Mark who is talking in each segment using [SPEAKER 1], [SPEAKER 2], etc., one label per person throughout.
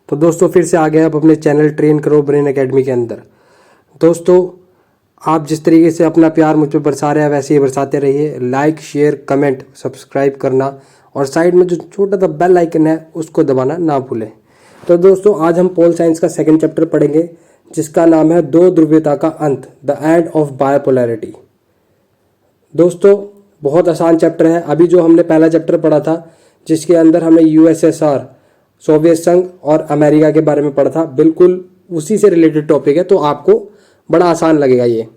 [SPEAKER 1] तो दोस्तों फिर से आ गए आप अपने चैनल ट्रेन करो ब्रेन एकेडमी के अंदर। दोस्तों आप जिस तरीके से अपना प्यार मुझ पर बरसा रहे हैं वैसे ही बरसाते रहिए। लाइक शेयर कमेंट सब्सक्राइब करना और साइड में जो छोटा सा बेल आइकन है उसको दबाना ना भूलें। तो दोस्तों आज हम पोल साइंस का सेकंड चैप्टर पढ़ेंगे जिसका नाम है दो ध्रुवीयता का अंत, द एंड ऑफ बायोपोलैरिटी। दोस्तों बहुत आसान चैप्टर है। अभी जो हमने पहला चैप्टर पढ़ा था जिसके अंदर हमने यूएसएसआर, सोवियत संघ और अमेरिका के बारे में पढ़ा था, बिल्कुल उसी से रिलेटेड टॉपिक है, तो आपको बड़ा आसान लगेगा ये।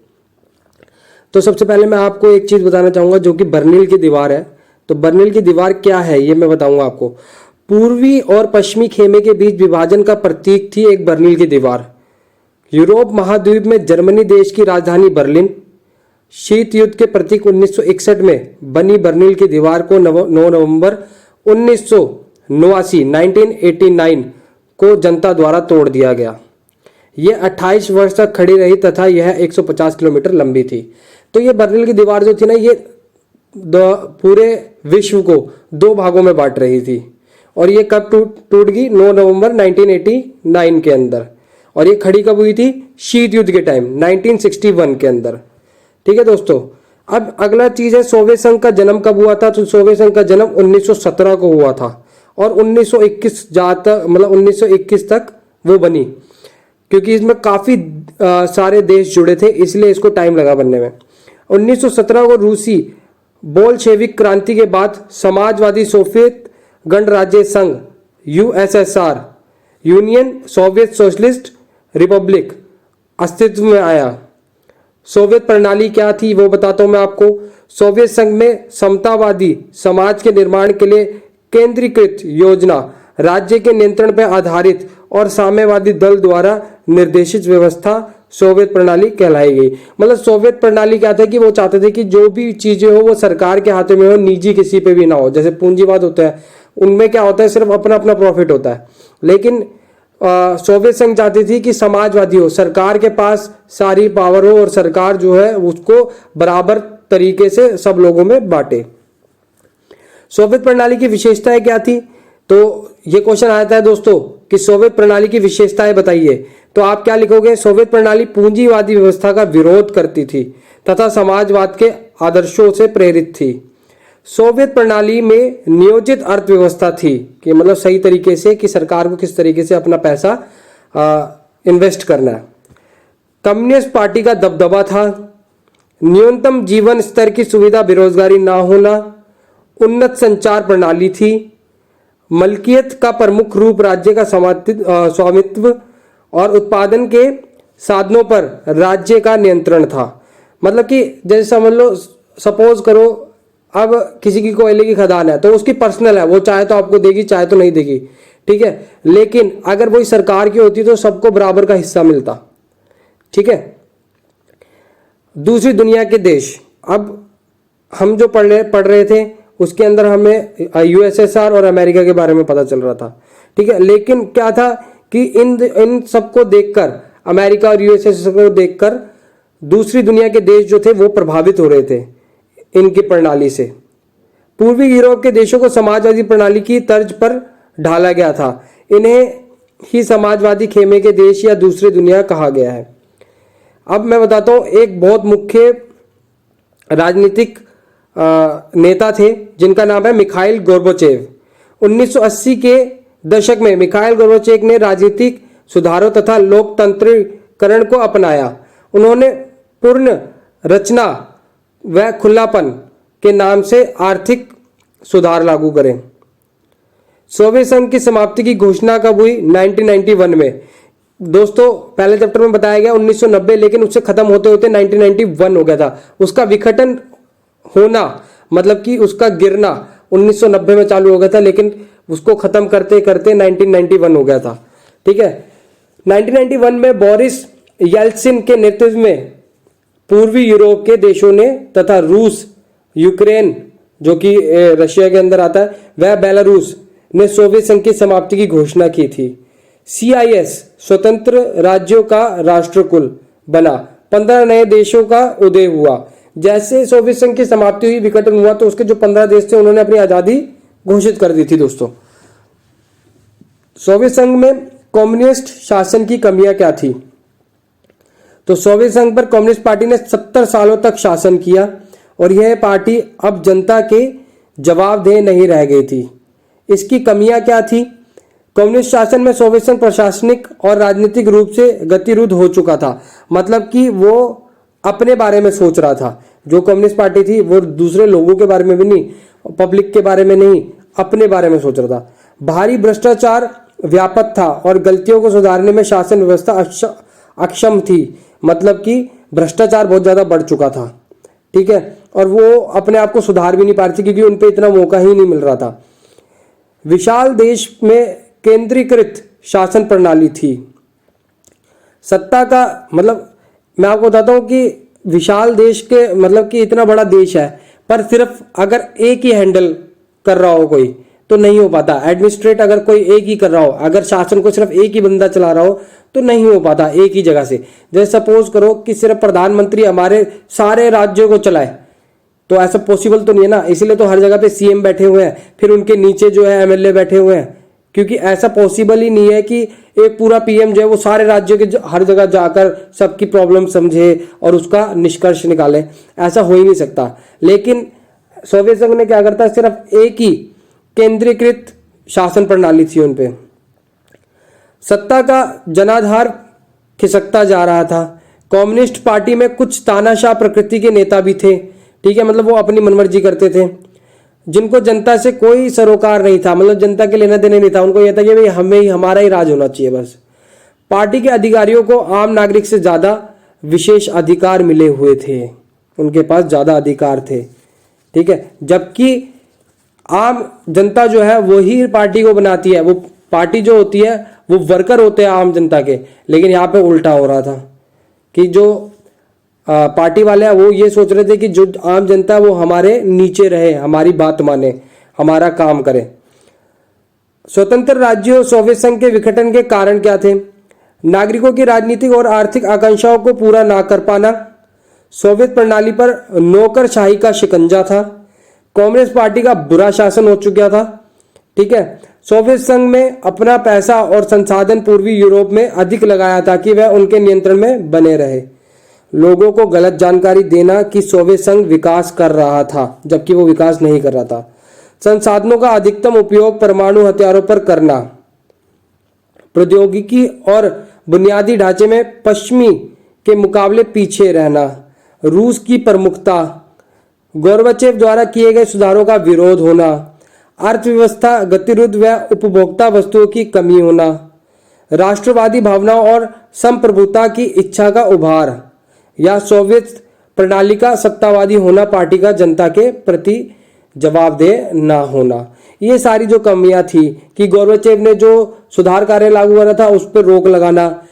[SPEAKER 1] तो सबसे पहले मैं आपको एक चीज़ बताना चाहूँगा जो कि बर्निल की दीवार है। तो बर्निल की दीवार क्या है ये मैं बताऊँगा आपको। पूर्वी और पश्चिमी खेमे के बीच विभाजन का प्रतीक थी एक बर्निल की दीवार। यूरोप महाद्वीप में जर्मनी देश की राजधानी बर्लिन, शीत युद्ध के प्रतीक 1961 में बनी बर्निल की दीवार को 9 नवंबर 1989 को जनता द्वारा तोड़ दिया गया। यह 28 वर्ष तक खड़ी रही तथा यह 150 किलोमीटर लंबी थी। तो ये बर्निल की दीवार जो थी ना, ये पूरे विश्व को दो भागों में बांट रही थी। और ये कब टूट गई? 9 नवंबर 1989 के अंदर। और ये खड़ी कब हुई थी? शीत युद्ध के टाइम 1961 के अंदर। ठीक है दोस्तों। अब अगला चीज है सोवियत संघ का जन्म कब हुआ था। तो सोवियत संघ का जन्म 1917 को हुआ था और 1921 मतलब 1921 तक वो बनी, क्योंकि इसमें काफी सारे देश जुड़े थे इसलिए इसको टाइम लगा बनने में। 1917 को रूसी बोल्शेविक क्रांति के बाद समाजवादी सोवियत गणराज्य संघ USSR, union Soviet socialist Republic अस्तित्व में आया। सोवियत प्रणाली क्या थी वो बताता हूं मैं आपको। सोवियत संघ में समतावादी समाज के निर्माण के लिए केंद्रीकृत योजना, राज्य के नियंत्रण पर आधारित और साम्यवादी दल द्वारा निर्देशित व्यवस्था सोवियत प्रणाली कहलाई गई। मतलब सोवियत प्रणाली क्या था कि वो चाहते थे कि जो भी चीजें हो वो सरकार के हाथों में हो, निजी किसी पे भी ना हो। जैसे पूंजीवाद होता है उनमें क्या होता है, सिर्फ अपना अपना प्रॉफिट होता है। लेकिन सोवियत संघ चाहती थी कि समाजवादी हो, सरकार के पास सारी पावर हो और सरकार जो है उसको बराबर तरीके से सब लोगों में बांटे। सोवियत प्रणाली की विशेषताएं क्या थी? तो ये क्वेश्चन आता है दोस्तों कि सोवियत प्रणाली की विशेषताएं बताइए। तो आप क्या लिखोगे? सोवियत प्रणाली पूंजीवादी व्यवस्था का विरोध करती थी तथा समाजवाद के आदर्शों से प्रेरित थी। सोवियत प्रणाली में नियोजित अर्थव्यवस्था थी कि मतलब सही तरीके से कि सरकार को किस तरीके से अपना पैसा इन्वेस्ट करना है। कम्युनिस्ट पार्टी का दबदबा था। न्यूनतम जीवन स्तर की सुविधा, बेरोजगारी ना होना, उन्नत संचार प्रणाली थी। मलकियत का प्रमुख रूप राज्य का स्वामित्व और उत्पादन के साधनों पर राज्य का नियंत्रण था। मतलब कि जैसे समझ लो, सपोज करो अब किसी की कोयले की खदान है तो उसकी पर्सनल है, वो चाहे तो आपको देगी चाहे तो नहीं देगी, ठीक है। लेकिन अगर वही सरकार की होती तो सबको बराबर का हिस्सा मिलता, ठीक है। दूसरी दुनिया के देश, अब हम जो पढ़ रहे थे उसके अंदर हमें यूएसएसआर और अमेरिका के बारे में पता चल रहा था, ठीक है। लेकिन क्या था कि इन सबको देखकर, अमेरिका और यूएसएसआर को देखकर दूसरी दुनिया के देश जो थे वो प्रभावित हो रहे थे इनकी प्रणाली से। पूर्वी यूरोप के देशों को समाजवादी प्रणाली की तर्ज पर ढाला गया था। इन्हें ही समाजवादी खेमे के देश या दूसरी दुनिया कहा गया है। अब मैं बताता हूं, एक बहुत मुख्य राजनीतिक नेता थे जिनका नाम है मिखाइल गोर्बाचेव। 1980 के दशक में मिखाइल गोर्बाचेव ने राजनीतिक सुधारों तथा लोकतंत्रीकरण को अपनाया। उन्होंने पूर्ण रचना व खुलापन के नाम से आर्थिक सुधार लागू करें। सोवियत संघ की समाप्ति की घोषणा कब हुई? 1991 में। दोस्तों पहले चैप्टर में बताया गया 1990, लेकिन उससे खत्म होते होते 1991 हो गया था। उसका विघटन होना मतलब कि उसका गिरना 1990 में चालू हो गया था, लेकिन उसको खत्म करते करते 1991 हो गया था, ठीक है। 1991 में बोरिस येल्त्सिन के नेतृत्व में पूर्वी यूरोप के देशों ने तथा रूस, यूक्रेन जो कि रशिया के अंदर आता है, वह बेलारूस ने सोवियत संघ की समाप्ति की घोषणा की थी। CIS स्वतंत्र राज्यों का राष्ट्रकुल बना। 15 नए देशों का उदय हुआ। जैसे सोवियत संघ की समाप्ति हुई, विघटन हुआ, तो उसके जो 15 देश थे उन्होंने अपनी आजादी घोषित कर दी थी। दोस्तों सोवियत संघ में कम्युनिस्ट शासन की कमियां क्या थी? तो सोवियत संघ पर कम्युनिस्ट पार्टी ने 70 सालों तक शासन किया और यह पार्टी अब जनता के जवाबदेह नहीं रह गई थी। इसकी कमियां क्या थी? कम्युनिस्ट शासन में सोवियत संघ प्रशासनिक और राजनीतिक रूप से गतिरोध हो चुका था। मतलब कि वो अपने बारे में सोच रहा था। जो कम्युनिस्ट पार्टी थी वो दूसरे लोगों के बारे में भी नहीं, पब्लिक के बारे में नहीं, अपने बारे में सोच रहा था। भारी भ्रष्टाचार व्यापक था और गलतियों को सुधारने में शासन व्यवस्था अक्षम थी। मतलब कि भ्रष्टाचार बहुत ज्यादा बढ़ चुका था, ठीक है, और वो अपने आप को सुधार भी नहीं पा रही थी क्योंकि उनपे इतना मौका ही नहीं मिल रहा था। विशाल देश में केंद्रीकृत शासन प्रणाली थी। सत्ता का मतलब मैं आपको बताता हूं कि विशाल देश के मतलब कि इतना बड़ा देश है पर सिर्फ अगर एक ही हैंडल कर रहा हो कोई तो नहीं हो पाता। एडमिनिस्ट्रेट अगर कोई एक ही कर रहा हो, अगर शासन को सिर्फ एक ही बंदा चला रहा हो तो नहीं हो पाता एक ही जगह से। जैसे सपोज करो कि सिर्फ प्रधानमंत्री हमारे सारे राज्यों को चलाए तो ऐसा पॉसिबल तो नहीं है ना। इसीलिए तो हर जगह पे सीएम बैठे हुए हैं, फिर उनके नीचे जो है एमएलए बैठे हुए हैं, क्योंकि ऐसा पॉसिबल ही नहीं है कि एक पूरा पीएम जो है वो सारे राज्यों के हर जगह जाकर सबकी प्रॉब्लम समझे और उसका निष्कर्ष निकाले। ऐसा हो ही नहीं सकता। लेकिन सोवियत संघ ने क्या करता है, सिर्फ एक ही केंद्रीकृत शासन प्रणाली थी उनपे। सत्ता का जनाधार खिसकता जा रहा था। कम्युनिस्ट पार्टी में कुछ तानाशाह प्रकृति के नेता भी थे, ठीक है, मतलब वो अपनी मनमर्जी करते थे, जिनको जनता से कोई सरोकार नहीं था, मतलब जनता के लेना देना नहीं था। उनको यह था कि भाई हमें ही हमारा ही राज होना चाहिए बस। पार्टी के अधिकारियों को आम नागरिक से ज्यादा विशेष अधिकार मिले हुए थे, उनके पास ज्यादा अधिकार थे, ठीक है, जबकि आम जनता जो है वही पार्टी को बनाती है। वो पार्टी जो होती है वो वर्कर होते हैं आम जनता के। लेकिन यहाँ पे उल्टा हो रहा था कि जो पार्टी वाले हैं वो ये सोच रहे थे कि जो आम जनता है वो हमारे नीचे रहे, हमारी बात माने, हमारा काम करे। स्वतंत्र राज्यों सोवियत संघ के विघटन के कारण क्या थे? नागरिकों की राजनीतिक और आर्थिक आकांक्षाओं को पूरा ना कर पाना, सोवियत प्रणाली पर नौकरशाही का शिकंजा था, कम्युनिस्ट पार्टी का बुरा शासन हो चुका था, ठीक है। सोवियत संघ में अपना पैसा और संसाधन पूर्वी यूरोप में अधिक लगाया था कि वह उनके नियंत्रण में बने रहे। लोगों को गलत जानकारी देना कि सोवियत संघ विकास कर रहा था जबकि वो विकास नहीं कर रहा था। संसाधनों का अधिकतम उपयोग परमाणु हथियारों पर करना, प्रौद्योगिकी और बुनियादी ढांचे में पश्चिमी के मुकाबले पीछे रहना, रूस की प्रमुखता, गोर्बाचेव द्वारा किए गए सुधारों का विरोध होना, अर्थव्यवस्था गतिरोध व उपभोक्ता वस्तुओं की कमी होना, राष्ट्रवादी भावनाओं और संप्रभुता की इच्छा का उभार या सोवियत प्रणाली का सत्तावादी होना, पार्टी का जनता के प्रति जवाबदेह ना होना। ये सारी जो कमियां थी कि गोर्बाचेव ने जो सुधार कार्य लागू करा था उस पर रोक लगाना,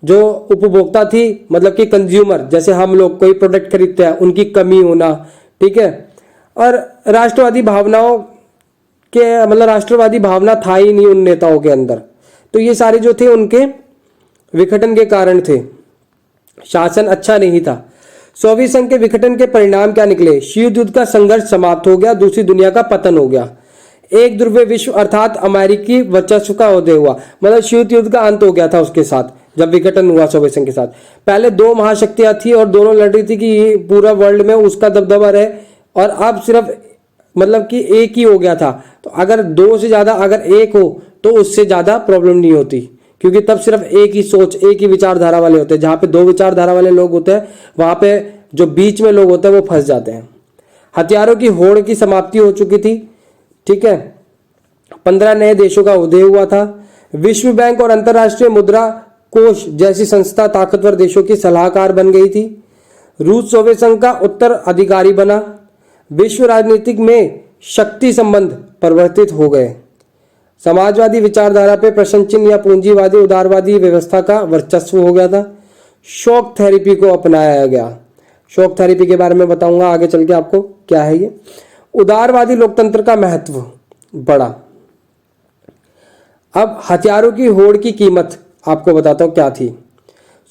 [SPEAKER 1] जो उपभोक्ता थी मतलब कि कंज्यूमर जैसे हम लोग कोई प्रोडक्ट खरीदते हैं उनकी कमी होना, ठीक है, और राष्ट्रवादी भावनाओं के मतलब राष्ट्रवादी भावना था ही नहीं उन नेताओं के अंदर। तो ये सारे जो थे उनके विघटन के कारण थे, शासन अच्छा नहीं था। सोवियत संघ के विघटन के परिणाम क्या निकले? शीत युद्ध का संघर्ष समाप्त हो गया, दूसरी दुनिया का पतन हो गया, एक ध्रुवीय विश्व अर्थात अमेरिकी वर्चस्व का उदय हुआ। मतलब शीत युद्ध का अंत हो गया था उसके साथ जब विघटन हुआ सोवियत संघ के साथ। पहले दो महाशक्तियां थी और दोनों लड़ रही थी कि पूरा वर्ल्ड में उसका दबदबा रहे, और अब सिर्फ मतलब कि एक ही हो गया था। तो अगर दो से ज्यादा अगर एक हो तो उससे ज्यादा प्रॉब्लम नहीं होती, क्योंकि तब सिर्फ एक ही सोच एक ही विचारधारा वाले होते हैं। जहां पे दो विचारधारा वाले लोग होते हैं वहां पे जो बीच में लोग होते हैं वो फंस जाते हैं। हथियारों की होड़ की समाप्ति हो चुकी थी, ठीक है, 15 नए देशों का उदय हुआ था। विश्व बैंक और अंतरराष्ट्रीय मुद्रा कोष जैसी संस्था ताकतवर देशों की सलाहकार बन गई थी। रूस सोवियत संघ का उत्तराधिकारी बना। विश्व राजनीतिक में शक्ति संबंध परिवर्तित हो गए। समाजवादी विचारधारा पे प्रशंसन या पूंजीवादी उदारवादी व्यवस्था का वर्चस्व हो गया था। शॉक थेरेपी को अपनाया गया। शॉक थेरेपी के बारे में बताऊंगा आगे चल के आपको क्या है ये। उदारवादी लोकतंत्र का महत्व बढ़ा। अब हथियारों की होड़ की कीमत आपको बताता हूं क्या थी।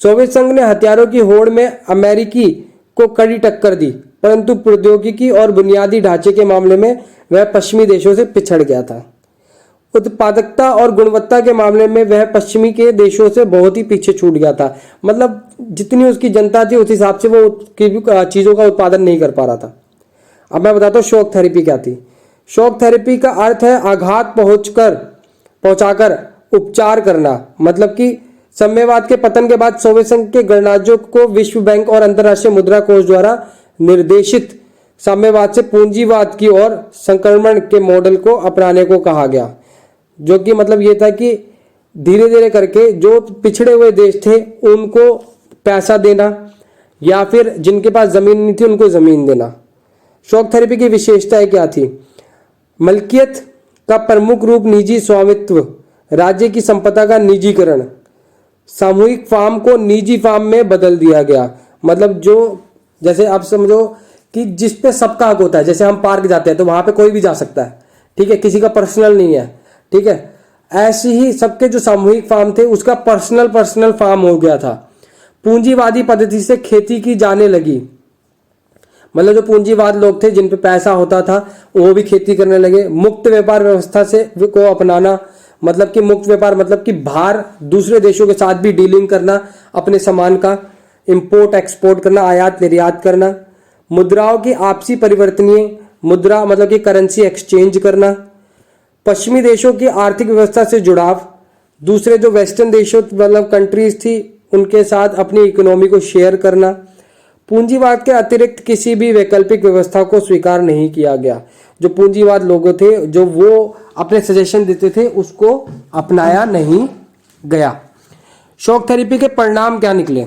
[SPEAKER 1] सोवियत संघ ने हथियारों की होड़ में अमेरिकी को कड़ी टक्कर दी, परंतु प्रौद्योगिकी और बुनियादी ढांचे के मामले में वह पश्चिमी देशों से पिछड़ गया था। उत्पादकता और गुणवत्ता के मामले में वह पश्चिमी के देशों से बहुत ही पीछे छूट गया था। मतलब जितनी उसकी जनता थी उस हिसाब से वो चीज़ों का उत्पादन नहीं कर पा रहा था। अब मैं बताता हूँ शॉक थेरेपी क्या थी। शॉक थेरेपी का अर्थ है आघात पहुंचाकर उपचार करना। मतलब कि साम्यवाद के पतन के बाद सोवियत संघ के गणराज्यों को विश्व बैंक और अंतर्राष्ट्रीय मुद्रा कोष द्वारा निर्देशित साम्यवाद से पूंजीवाद की ओर संक्रमण के मॉडल को अपनाने को कहा गया, जो कि मतलब ये था कि धीरे धीरे करके जो पिछड़े हुए देश थे उनको पैसा देना या फिर जिनके पास जमीन नहीं थी उनको जमीन देना। शॉक थेरेपी की विशेषताएं क्या थी? मलकियत का प्रमुख रूप निजी स्वामित्व, राज्य की संपदा का निजीकरण, सामूहिक फार्म को निजी फार्म में बदल दिया गया। मतलब जो जैसे आप समझो कि जिस पे सबका हक होता है, जैसे हम पार्क जाते हैं तो वहां पे कोई भी जा सकता है, ठीक है, किसी का पर्सनल नहीं है, ठीक है। ऐसे ही सबके जो सामूहिक फार्म थे उसका पर्सनल फार्म हो गया था। पूंजीवादी पद्धति से खेती की जाने लगी। मतलब जो पूंजीवाद लोग थे जिन पे पैसा होता था वो भी खेती करने लगे। मुक्त व्यापार व्यवस्था से को अपनाना, मतलब कि मुक्त व्यापार मतलब कि बाहर दूसरे देशों के साथ भी डीलिंग करना, अपने सामान का इंपोर्ट एक्सपोर्ट करना, आयात निर्यात करना। मुद्राओं की आपसी परिवर्तनीय मुद्रा मतलब कि करेंसी एक्सचेंज करना। पश्चिमी देशों की आर्थिक व्यवस्था से जुड़ाव, दूसरे जो वेस्टर्न देशों मतलब कंट्रीज थी उनके साथ अपनी इकोनॉमी को शेयर करना। पूंजीवाद के अतिरिक्त किसी भी वैकल्पिक व्यवस्था को स्वीकार नहीं किया गया। जो पूंजीवाद लोग थे जो वो अपने सजेशन देते थे उसको अपनाया नहीं गया। शॉक थेरेपी के परिणाम क्या निकले?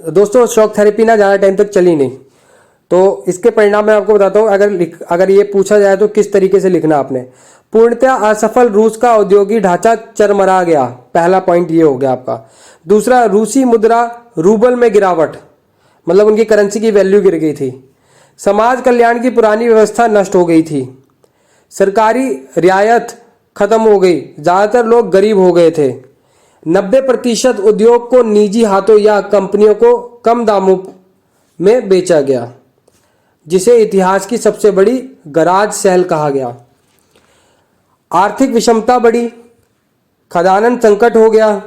[SPEAKER 1] दोस्तों शॉक थेरेपी ना ज़्यादा टाइम तक चली नहीं, तो इसके परिणाम मैं आपको बताता हूँ। अगर ये पूछा जाए तो किस तरीके से लिखना आपने। पूर्णतः असफल रूस का औद्योगिक ढांचा चरमरा गया, पहला पॉइंट ये हो गया आपका। दूसरा, रूसी मुद्रा रूबल में गिरावट, मतलब उनकी करेंसी की वैल्यू गिर गई थी। समाज कल्याण की पुरानी व्यवस्था नष्ट हो गई थी। सरकारी रियायत खत्म हो गई, ज्यादातर लोग गरीब हो गए थे। 90% उद्योग को निजी हाथों या कंपनियों को कम दामों में बेचा गया, जिसे इतिहास की सबसे बड़ी गराज सेल कहा गया। आर्थिक विषमता बढ़ी, खदानन संकट हो गया,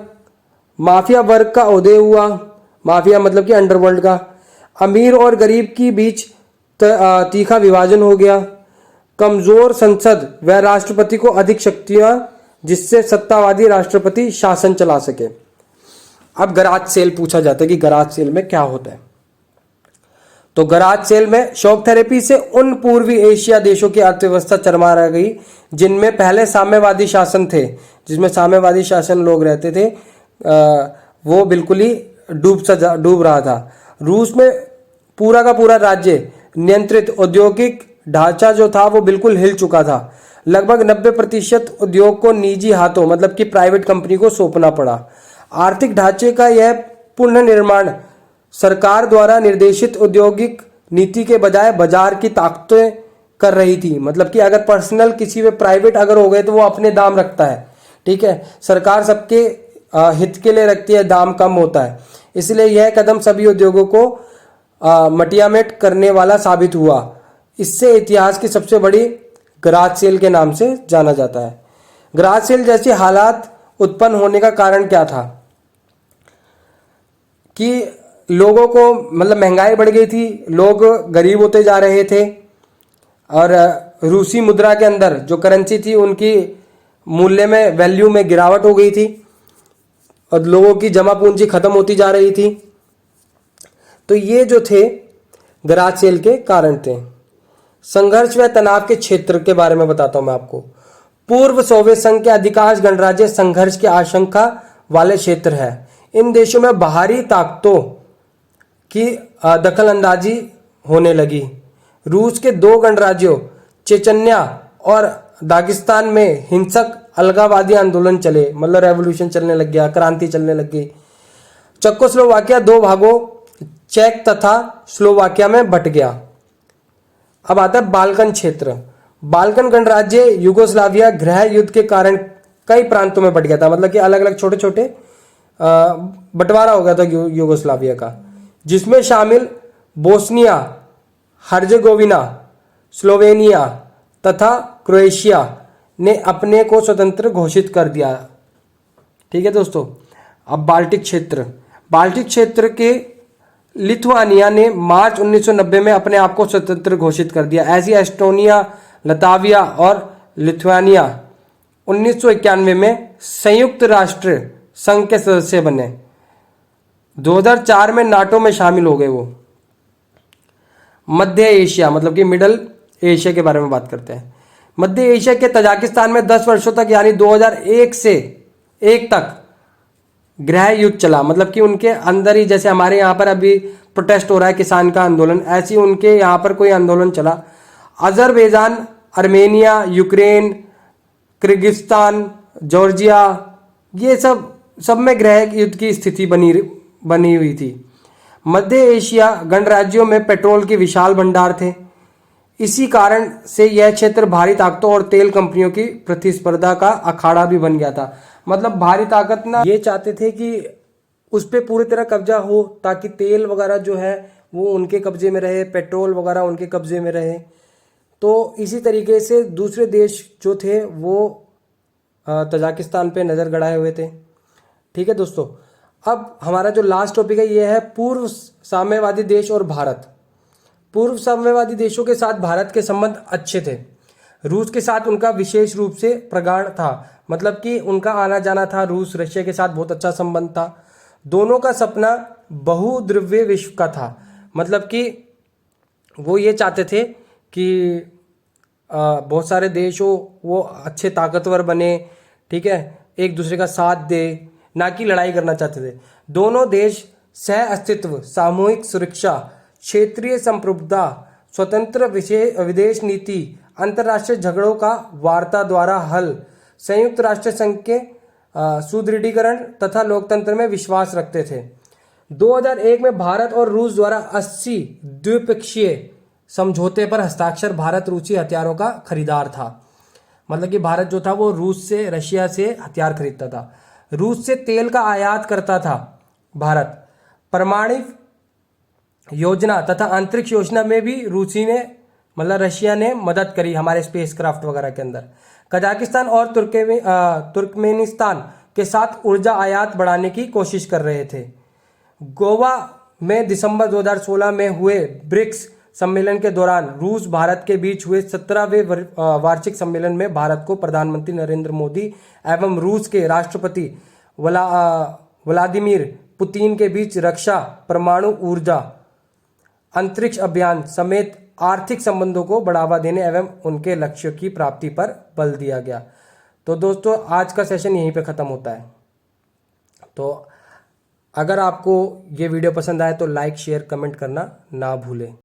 [SPEAKER 1] माफिया वर्ग का उदय हुआ। माफिया मतलब कि अंडरवर्ल्ड का। अमीर और गरीब के बीच तीखा विभाजन हो गया। कमजोर संसद व राष्ट्रपति को अधिक शक्तियां, जिससे सत्तावादी राष्ट्रपति शासन चला सके। अब गराज सेल पूछा जाता है कि गराज सेल में क्या होता है। तो गराज सेल में शॉक थेरेपी से उन पूर्वी एशिया देशों की अर्थव्यवस्था चरमरा गई जिनमें पहले साम्यवादी शासन थे, जिसमें साम्यवादी शासन लोग रहते थे, वो बिल्कुल ही डूब रहा था। रूस में पूरा का पूरा राज्य नियंत्रित औद्योगिक ढांचा जो था वो बिल्कुल हिल चुका था। लगभग 90% उद्योग को निजी हाथों मतलब कि प्राइवेट कंपनी को सौंपना पड़ा। आर्थिक ढांचे का यह पुनर्निर्माण सरकार द्वारा निर्देशित औद्योगिक नीति के बजाय बाजार की ताकतें कर रही थी। मतलब कि अगर पर्सनल किसी में प्राइवेट अगर हो गए तो वो अपने दाम रखता है, ठीक है। सरकार सबके हित के लिए रखती है, दाम कम होता है। इसलिए यह कदम सभी उद्योगों को मटियामेट करने वाला साबित हुआ। इससे इतिहास की सबसे बड़ी गराज सेल के नाम से जाना जाता है। गराज सेल जैसे हालात उत्पन्न होने का कारण क्या था कि लोगों को मतलब महंगाई बढ़ गई थी, लोग गरीब होते जा रहे थे और रूसी मुद्रा के अंदर जो करेंसी थी उनकी मूल्य में वैल्यू में गिरावट हो गई थी और लोगों की जमा पूंजी खत्म होती जा रही थी। तो ये जो थे गराज सेल के कारण थे। संघर्ष व तनाव के क्षेत्र के बारे में बताता हूं मैं आपको। पूर्व सोवियत संघ के अधिकांश गणराज्य संघर्ष की आशंका वाले क्षेत्र है। इन देशों में बाहरी ताकतों की दखल अंदाजी होने लगी। रूस के 2 गणराज्यों चेचन्या और दागिस्तान में हिंसक अलगाववादी आंदोलन चले, मतलब रेवोल्यूशन चलने लग गया, क्रांति चलने लग गई। चेकोस्लोवाकिया 2 भागों चेक तथा स्लोवाकिया में बट गया। अब आता है बाल्कन क्षेत्र। बाल्कन गणराज्य यूगोस्लाविया गृह युद्ध के कारण कई प्रांतों में बट गया था। मतलब कि अलग अलग छोटे छोटे बंटवारा हो गया था यूगोस्लाविया का, जिसमें शामिल बोस्निया हर्जेगोविना, स्लोवेनिया तथा क्रोएशिया। ने अपने को स्वतंत्र घोषित कर दिया। ठीक है दोस्तों। अब बाल्टिक क्षेत्र के लिथुआनिया ने मार्च 1990 में अपने आप को स्वतंत्र घोषित कर दिया। ऐसी एस्टोनिया, लताविया और लिथुआनिया 1991 में संयुक्त राष्ट्र संघ के सदस्य बने। 2004 में नाटो में शामिल हो गए वो। मध्य एशिया मतलब कि मिडल एशिया के बारे में बात करते हैं। मध्य एशिया के तजाकिस्तान में 10 वर्षों तक यानी 2001 से 1 तक गृह युद्ध चला। मतलब कि उनके अंदर ही, जैसे हमारे यहाँ पर अभी प्रोटेस्ट हो रहा है किसान का आंदोलन, ऐसे ही उनके यहाँ पर कोई आंदोलन चला। Azerbaijan, Armenia, Ukraine, Kyrgyzstan, Georgia, ये सब में गृह युद्ध की स्थिति बनी हुई थी। मध्य एशिया गणराज्यों में पेट्रोल के विशाल भंडार थे। इसी कारण से यह क्षेत्र भारी ताकतों और तेल कंपनियों की प्रतिस्पर्धा का अखाड़ा भी बन गया था। मतलब भारी ताकत ना ये चाहते थे कि उस पर पूरी तरह कब्जा हो, ताकि तेल वगैरह जो है वो उनके कब्जे में रहे, पेट्रोल वगैरह उनके कब्जे में रहे। तो इसी तरीके से दूसरे देश जो थे वो तजाकिस्तान पे नज़र गड़ाए हुए थे। ठीक है दोस्तों। अब हमारा जो लास्ट टॉपिक है ये है पूर्व साम्यवादी देश और भारत। पूर्व साम्यवादी देशों के साथ भारत के संबंध अच्छे थे। रूस के साथ उनका विशेष रूप से प्रगाढ़ था। मतलब कि उनका आना जाना था, रूस रशिया के साथ बहुत अच्छा संबंध था। दोनों का सपना बहुद्रव्य विश्व का था। मतलब कि वो ये चाहते थे कि बहुत सारे देश हो, वो अच्छे ताकतवर बने, ठीक है, एक दूसरे का साथ दे, ना कि लड़ाई करना चाहते थे। दोनों देश सह अस्तित्व, सामूहिक सुरक्षा, क्षेत्रीय संप्रभुता, स्वतंत्र विदेश नीति, अंतर्राष्ट्रीय झगड़ों का वार्ता द्वारा हल, संयुक्त राष्ट्र संघ के सुदृढ़ीकरण तथा लोकतंत्र में विश्वास रखते थे। 2001 में भारत और रूस द्वारा 80 द्विपक्षीय समझौते पर हस्ताक्षर। भारत रूसी हथियारों का खरीदार था। मतलब कि भारत जो था वो रूस से, रशिया से हथियार खरीदता था। रूस से तेल का आयात करता था भारत। परमाणु योजना तथा अंतरिक्ष योजना में भी रशिया ने मदद करी हमारे स्पेसक्राफ्ट वगैरह के अंदर। कजाकिस्तान और तुर्कमेनिस्तान के साथ ऊर्जा आयात बढ़ाने की कोशिश कर रहे थे। गोवा में दिसंबर 2016 में हुए ब्रिक्स सम्मेलन के दौरान रूस भारत के बीच हुए 17वें वार्षिक सम्मेलन में भारत को प्रधानमंत्री नरेंद्र मोदी एवं रूस के राष्ट्रपति व्लादिमीर पुतिन के बीच रक्षा, परमाणु ऊर्जा, अंतरिक्ष अभियान समेत आर्थिक संबंधों को बढ़ावा देने एवं उनके लक्ष्यों की प्राप्ति पर बल दिया गया। तो दोस्तों आज का सेशन यहीं पे ख़त्म होता है। तो अगर आपको ये वीडियो पसंद आए तो लाइक, शेयर, कमेंट करना ना भूलें।